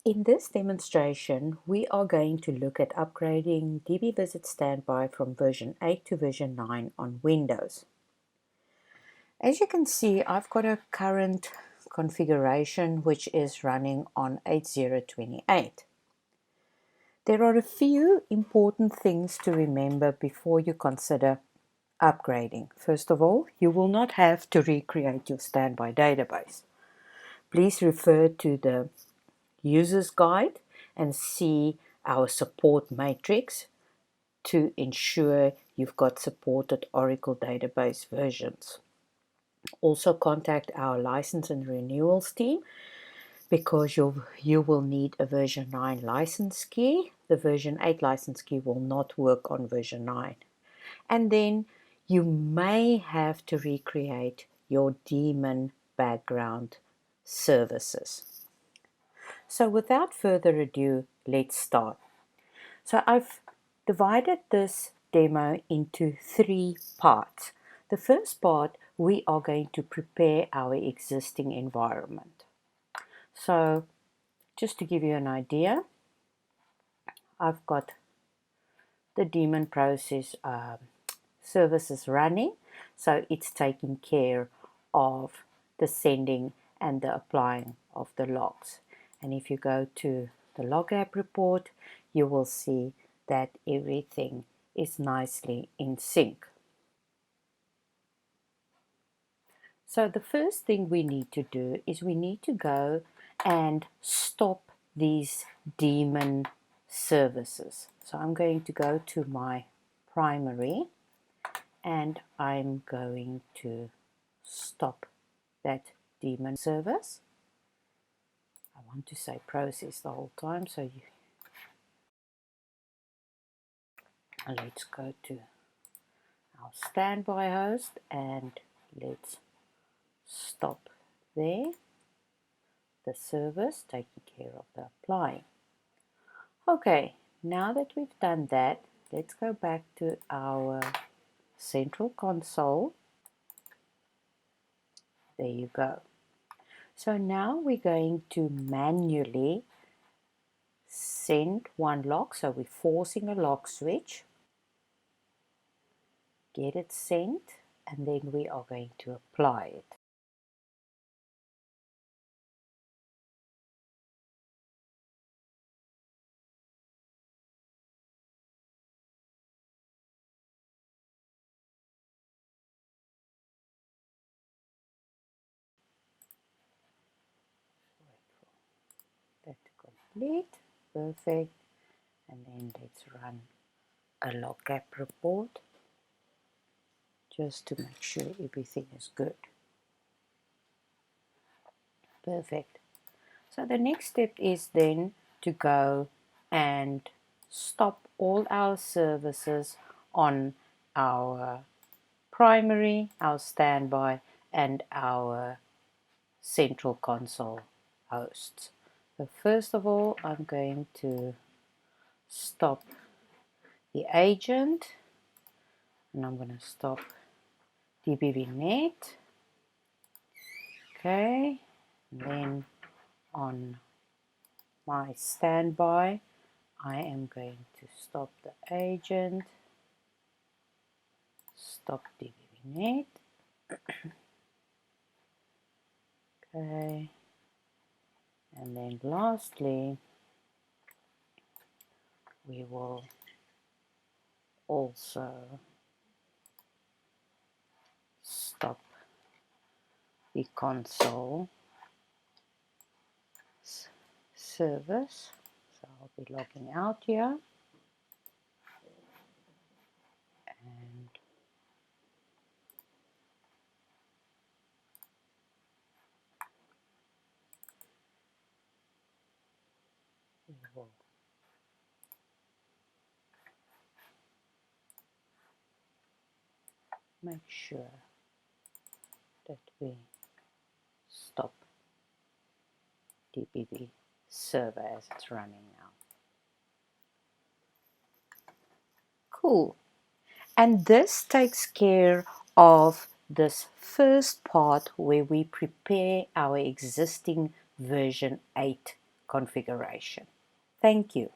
In this demonstration, we are going to look at upgrading Dbvisit Standby from version 8 to version 9 on Windows. As you can see, I've got a current configuration which is running on 8028. There are a few important things to remember before you consider upgrading. First of all, you will not have to recreate your standby database. Please refer to the user's guide and see our support matrix to ensure you've got supported Oracle database versions. Also contact our license and renewals team because you will need a version 9 license key. The version 8 license key will not work on version 9. And then you may have to recreate your daemon background services. So without further ado, let's start. So I've divided this demo into 3 parts. The first part, we are going to prepare our existing environment. So just to give you an idea, I've got the daemon process services running, so it's taking care of the sending and the applying of the logs. And if you go to the log app report, you will see that everything is nicely in sync. So the first thing we need to do is we need to go and stop these daemon services. So I'm going to go to my primary and I'm going to stop that daemon service. I want to say process the whole time, so let's go to our standby host and let's stop there. The service taking care of the applying. Okay, now that we've done that, let's go back to our central console. There you go. So now we're going to manually send one log. So we're forcing a log switch. Get it sent, and then we are going to apply it. That to complete. Perfect. And then let's run a log app report just to make sure everything is good. Perfect. So the next step is then to go and stop all our services on our primary, our standby, and our central console hosts. So first of all, I'm going to stop the agent, and I'm going to stop Dbvisit. Okay, and then on my standby, I am going to stop the agent, stop Dbvisit. Okay, and then lastly, we will also stop the console service. So I'll be logging out here, and we will make sure that we stop DBV server as it's running now. Cool. And this takes care of this first part where we prepare our existing version 8 configuration. Thank you.